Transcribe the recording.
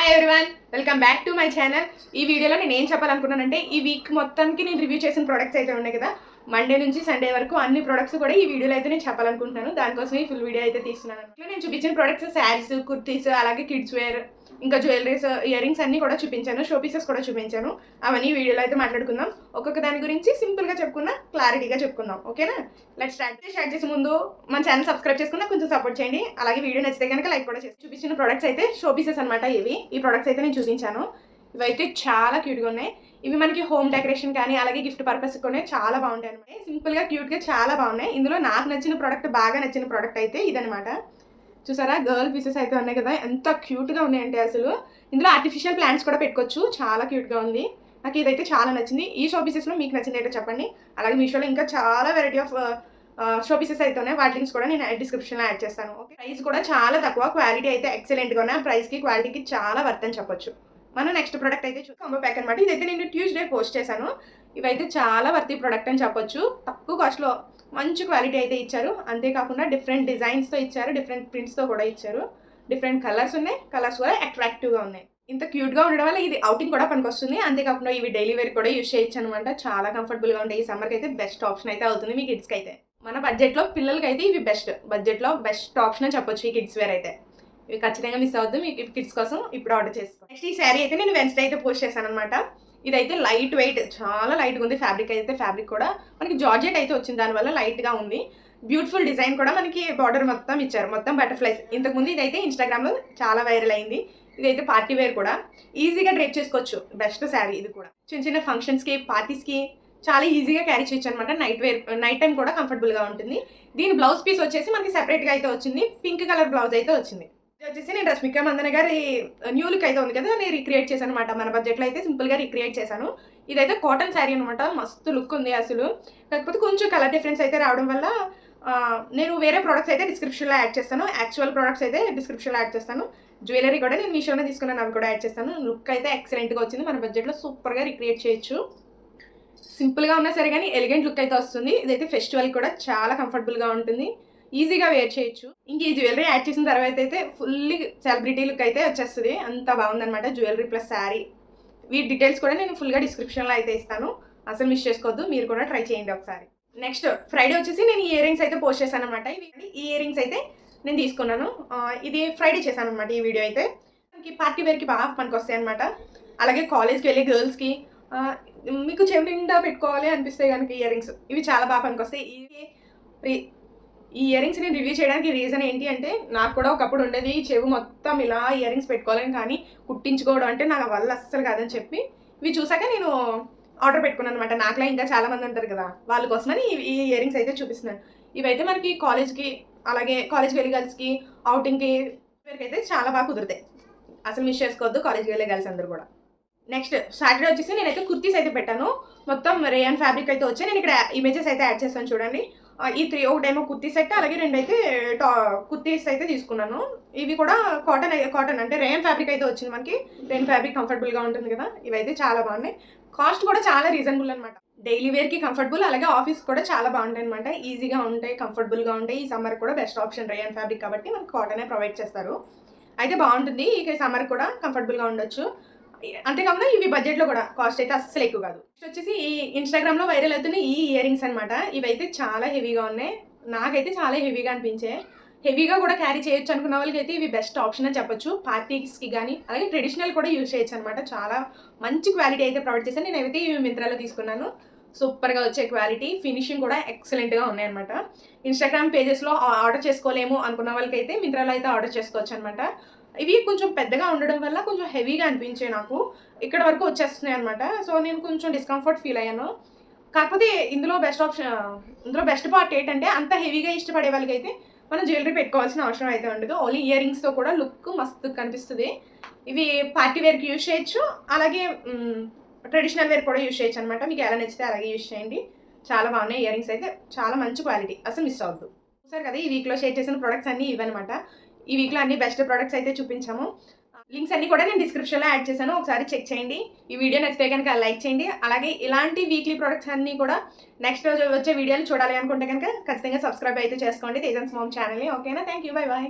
Hi everyone, welcome back to my channel. ఈ వీడియోలో నేను ఏం చెప్పాలనుకున్నానంటే, ఈ వీక్ మొత్తానికి నేను రివ్యూ చేసిన ప్రొడక్ట్స్ అయితే ఉన్నాయి కదా, మండే నుంచి సండే వరకు అన్ని ప్రొడక్ట్స్ కూడా ఈ వీడియోలో అయితే నేను చెప్పాలనుకుంటున్నాను. దానికోసం ఈ ఫుల్ వీడియో అయితే తీస్తున్నాను. నేను చూపించిన ప్రొడక్ట్స్ శారీస్, కుర్తీస్, అలాగే కిడ్స్ వేర్, ఇంకా జ్యువెలరీస్, ఇయర్ రింగ్స్ అన్నీ కూడా చూపించాను. షో పీసెస్ కూడా చూపించాను. అవన్నీ వీడియోలో అయితే మాట్లాడుకుందాం. ఒక్కొక్క దాని గురించి సింపుల్గా చెప్పుకున్నా, క్లారిటీగా చెప్పుకుందాం. ఓకేనా? స్టార్ట్ చేసే ముందు మన ఛానల్ సబ్స్క్రైబ్ చేసుకున్నా కొంచెం సపోర్ట్ చేయండి. అలాగే వీడియో నచ్చితే కనుక లైక్ కూడా చేసి. చూపించిన ప్రొడక్ట్స్ అయితే షో పీసెస్ అనమాట. ఈ ప్రొడక్ట్స్ అయితే నేను చూపించాను. ఇవైతే చాలా క్యూట్గా ఉన్నాయి. ఇవి మనకి హోమ్ డెకరేషన్ కానీ అలాగే గిఫ్ట్ పర్పస్ కూడా చాలా బాగుంటాయి అనమాట. సింపుల్గా క్యూట్గా చాలా బాగున్నాయి. ఇందులో నాకు నచ్చిన ప్రోడక్ట్, బాగా నచ్చిన ప్రోడక్ట్ అయితే ఇదనమాట. చూసారా, గర్ల్ పీసెస్ అయితే ఉన్నాయి కదా, ఎంత క్యూట్గా ఉన్నాయంటే అసలు. ఇందులో ఆర్టిఫిషియల్ ప్లాంట్స్ కూడా పెట్టుకోవచ్చు. చాలా క్యూట్గా ఉంది. నాకు ఇదైతే చాలా నచ్చింది. ఈ షో పీసెస్లో మీకు నచ్చింది ఏంటో చెప్పండి. అలాగే మీషోలో ఇంకా చాలా వెరైటీ ఆఫ్ షో పీసెస్ అయితే ఉన్నాయి. వాటి లింక్స్ కూడా నేను డిస్క్రిప్షన్లో యాడ్ చేస్తాను. ఓకే, ప్రైస్ కూడా చాలా తక్కువ, క్వాలిటీ అయితే ఎక్సలెంట్గా ఉన్నాయి. ప్రైస్కి క్వాలిటీకి చాలా వర్త్ అని చెప్పొచ్చు. మనం నెక్స్ట్ ప్రోడక్ట్ అయితే కాంబో ప్యాక్ అనమాట. ఇదైతే నేను ట్యూస్డే పోస్ట్ చేశాను. ఇవైతే చాలా వర్తీ ప్రోడక్ట్ అని చెప్పొచ్చు. తక్కువ కాస్ట్లో మంచి క్వాలిటీ అయితే ఇచ్చారు. అంతేకాకుండా డిఫరెంట్ డిజైన్స్తో ఇచ్చారు, డిఫరెంట్ ప్రింట్స్తో కూడా ఇచ్చారు. డిఫరెంట్ కలర్స్ ఉన్నాయి. కలర్స్ కూడా అట్రాక్టివ్గా ఉన్నాయి. ఇంత క్యూట్గా ఉండడం వల్ల ఇది అవుటింగ్ కూడా పనికొస్తుంది. అంతేకాకుండా ఇవి డైలీ వేర్ కూడా యూజ్ చేయొచ్చు అనమాట. చాలా కంఫర్టబుల్గా ఉంటాయి. ఈ సమ్మర్కి అయితే బెస్ట్ ఆప్షన్ అయితే అవుతుంది మీ కిడ్స్కి అయితే. మన బడ్జెట్లో పిల్లలకి అయితే ఇవి బడ్జెట్లో బెస్ట్ ఆప్షన్ అని చెప్పొచ్చు. ఈ కిడ్స్ వేర్ అయితే ఇవి ఖచ్చితంగా మిస్ అవుద్దు. మీ కిడ్స్ కోసం ఇప్పుడు ఆర్డర్ చేసుకో. నెక్స్ట్ ఈ శారీ అయితే నేను వెన్స్డే అయితే పోస్ట్ చేశాను అనమాట. ఇదైతే లైట్ వెయిట్, చాలా లైట్గా ఉంది. ఫ్యాబ్రిక్ కూడా మనకి జార్జెట్ అయితే వచ్చింది, దానివల్ల లైట్గా ఉంది. బ్యూటిఫుల్ డిజైన్ కూడా మనకి బార్డర్ మొత్తం ఇచ్చారు, మొత్తం బటర్ఫ్లైస్. ఇంతకుముందు ఇదైతే ఇన్స్టాగ్రామ్లో చాలా వైరల్ అయింది. ఇదైతే పార్టీ వేర్ కూడా ఈజీగా డ్రైప్ చేసుకోవచ్చు. బెస్ట్ శారీ ఇది కూడా. చిన్న చిన్న ఫంక్షన్స్కి, పార్టీస్కి చాలా ఈజీగా క్యారీ చేయొచ్చు అనమాట. నైట్ టైం కూడా కంఫర్టబుల్గా ఉంటుంది. దీని బ్లౌజ్ పీస్ వచ్చేసి మనకి సెపరేట్గా అయితే వచ్చింది. పింక్ కలర్ బ్లౌజ్ అయితే వచ్చింది. ఇది వచ్చేసి నేను రష్మిక మందన గారి న్యూ లుక్ అయితే ఉంది కదా, నేను రీక్రియేట్ చేశాను అనమాట. మన బడ్జెట్లో అయితే సింపుల్గా రీక్రియేట్ చేశాను. ఇదైతే కాటన్ శారీ అనమాట. మస్తు లుక్ ఉంది అసలు. కాకపోతే కొంచెం కలర్ డిఫరెన్స్ అయితే రావడం వల్ల నేను వేరే ప్రోడక్ట్స్ అయితే డిస్క్రిప్షన్లో యాడ్ చేస్తాను. యాక్చువల్ ప్రోడక్ట్స్ అయితే డిస్క్రిప్షన్లో యాడ్ చేస్తాను. జ్యువెలరీ కూడా నేను మీషోలో తీసుకున్నాను, అవి కూడా యాడ్ చేస్తాను. లుక్ అయితే ఎక్సలెంట్గా వచ్చింది. మన బడ్జెట్లో సూపర్గా రీక్రియేట్ చేయొచ్చు. సింపుల్గా ఉన్నా సరే కానీ ఎలిగెంట్ లుక్ అయితే వస్తుంది. ఇదైతే ఫెస్టివల్ కూడా చాలా కంఫర్టబుల్గా ఉంటుంది. ఈజీగా వేర్ చేయొచ్చు. ఇంక ఈ జ్యువెలరీ యాడ్ చేసిన తర్వాత అయితే ఫుల్లీ సెలబ్రిటీ లుక్ అయితే వచ్చేస్తుంది. అంత బాగుందనమాట. జ్యువెలరీ ప్లస్ శారీ, వీటి డీటెయిల్స్ కూడా నేను ఫుల్గా డిస్క్రిప్షన్లో అయితే ఇస్తాను. అసలు మిస్ చేసుకోవద్దు, మీరు కూడా ట్రై చేయండి ఒకసారి. నెక్స్ట్ ఫ్రైడే వచ్చేసి నేను ఇయర్ రింగ్స్ అయితే పోస్ట్ చేశాను అనమాట. ఈ ఇయర్ రింగ్స్ అయితే నేను తీసుకున్నాను. ఇది ఫ్రైడే చేశాను అనమాట. ఈ వీడియో అయితే మనకి పార్టీ వేర్కి బాగా పనికి వస్తాయి అనమాట. అలాగే కాలేజ్కి వెళ్ళే గర్ల్స్కి మీకు చెవి నిండా పెట్టుకోవాలి అనిపిస్తే కనుక ఇయర్ రింగ్స్ ఇవి చాలా బాగా పనికి వస్తాయి. ఈ ఇయర్ రింగ్స్ నేను రివ్యూ చేయడానికి రీజన్ ఏంటి అంటే, నాకు కూడా ఒకప్పుడు ఉండేది చెవి మొత్తం ఇలా ఇయర్ రింగ్స్ పెట్టుకోవాలని, కానీ కుట్టించుకోవడం అంటే నా వల్ల అస్సలు కాదని చెప్పి ఇవి చూసాక నేను ఆర్డర్ పెట్టుకున్నాను అనమాట. నాకులా ఇంకా చాలా మంది ఉంటారు కదా, వాళ్ళ కోసమని ఈ ఇయర్ రింగ్స్ అయితే చూపిస్తున్నాను. ఇవైతే మనకి కాలేజ్కి, అలాగే కాలేజ్కి వెళ్ళే గర్ల్స్కి, అవుటింగ్కి అయితే చాలా బాగా కుదురుతాయి. అసలు మిస్ చేసుకోవద్దు కాలేజ్కి వెళ్ళే గర్ల్స్ అందరూ కూడా. నెక్స్ట్ సాటర్డే వచ్చేసి నేనైతే కుర్తీస్ అయితే పెట్టాను. మొత్తం రేయన్ ఫ్యాబ్రిక్ అయితే వచ్చాయి. నేను ఇక్కడ ఇమేజెస్ అయితే యాడ్ చేస్తాను చూడండి. ఈ 3 ఒకటేమో కుర్తీ సెట్, అలాగే 2 అయితే కుర్తీస్ అయితే తీసుకున్నాను. ఇవి కూడా కాటన్ అంటే రేయన్ ఫ్యాబ్రిక్ అయితే వచ్చింది మనకి. రేయన్ ఫ్యాబ్రిక్ కంఫర్టబుల్గా ఉంటుంది కదా. ఇవైతే చాలా బాగున్నాయి. కాస్ట్ కూడా చాలా రీజనబుల్ అనమాట. డైలీ వేర్కి కంఫర్టబుల్, అలాగే ఆఫీస్ కూడా చాలా బాగుంటాయి అనమాట. ఈజీగా ఉంటాయి, కంఫర్టబుల్గా ఉంటాయి. ఈ సమ్మర్ కూడా బెస్ట్ ఆప్షన్ రేయన్ ఫ్యాబ్రిక్ కాబట్టి మనకి కాటనే ప్రొవైడ్ చేస్తారు. అయితే బాగుంటుంది. ఇక సమ్మర్ కూడా కంఫర్టబుల్గా ఉండొచ్చు. అంతేకాకుండా ఇవి బడ్జెట్లో కూడా కాస్ట్ అయితే అస్సలు ఎక్కువ కాదు. నెక్స్ట్ వచ్చేసి ఈ ఇన్స్టాగ్రామ్లో వైరల్ అవుతున్న ఈ ఇయర్ రింగ్స్ అనమాట. ఇవైతే చాలా హెవీగా ఉన్నాయి. నాకైతే చాలా హెవీగా అనిపించాయి. హెవీగా కూడా క్యారీ చేయొచ్చు అనుకున్న వాళ్ళకి అయితే ఇవి బెస్ట్ ఆప్షన్ అని చెప్పొచ్చు. పార్టీస్కి కానీ అలాగే ట్రెడిషనల్ కూడా యూజ్ చేయొచ్చు అనమాట. చాలా మంచి క్వాలిటీ అయితే ప్రొవైడ్ చేశాను. నేనైతే ఇవి మింత్రాలో తీసుకున్నాను. సూపర్గా వచ్చే క్వాలిటీ, ఫినిషింగ్ కూడా ఎక్సలెంట్గా ఉన్నాయన్నమాట. ఇన్స్టాగ్రామ్ పేజెస్లో ఆర్డర్ చేసుకోలేము అనుకున్న వాళ్ళకి అయితే మింత్రాలో అయితే ఆర్డర్ చేసుకోవచ్చు అనమాట. ఇవి కొంచెం పెద్దగా ఉండడం వల్ల కొంచెం హెవీగా అనిపించాయి నాకు. ఇక్కడ వరకు వచ్చేస్తున్నాయి అనమాట. సో నేను కొంచెం డిస్కంఫర్ట్ ఫీల్ అయ్యాను. కాకపోతే ఇందులో బెస్ట్ పార్ట్ ఏంటంటే, అంత హెవీగా ఇష్టపడే వాళ్ళకి అయితే మనం జ్యువెలరీ పెట్టుకోవాల్సిన అవసరం అయితే ఉండదు. ఓన్లీ ఇయర్ రింగ్స్తో కూడా లుక్ మస్తు కనిపిస్తుంది. ఇవి పార్టీ వేర్కి యూజ్ చేయొచ్చు, అలాగే ట్రెడిషనల్ వేర్ కూడా యూజ్ చేయొచ్చు అనమాట. మీకు ఎలా నచ్చితే అలాగే యూజ్ చేయండి. చాలా బాగున్నాయి ఇయర్ రింగ్స్ అయితే, చాలా మంచి క్వాలిటీ, అసలు మిస్ అవ్వద్దు. చూసారు కదా, ఈ వీక్లో షేర్ చేసిన ప్రొడక్ట్స్ అన్నీ ఇవన్నమాట. ఈ వీక్లో అన్ని బెస్ట్ ప్రొడక్ట్స్ అయితే చూపించాము. లింక్స్ అన్ని కూడా నేను డిస్క్రిప్షన్లో యాడ్ చేశాను, ఒకసారి చెక్ చేయండి. ఈ వీడియో నచ్చితే కనుక లైక్ చేయండి. అలాగే ఇలాంటి వీక్లీ ప్రొడక్ట్స్ అన్నీ కూడా నెక్స్ట్ రోజు వచ్చే వీడియోలు చూడాలి అనుకుంటే కనుక ఖచ్చితంగా సబ్స్క్రైబ్ అయితే చేసుకోండి తేజన్స్ మామ్ ఛానల్ని. ఓకేనా? Thank you, bye bye.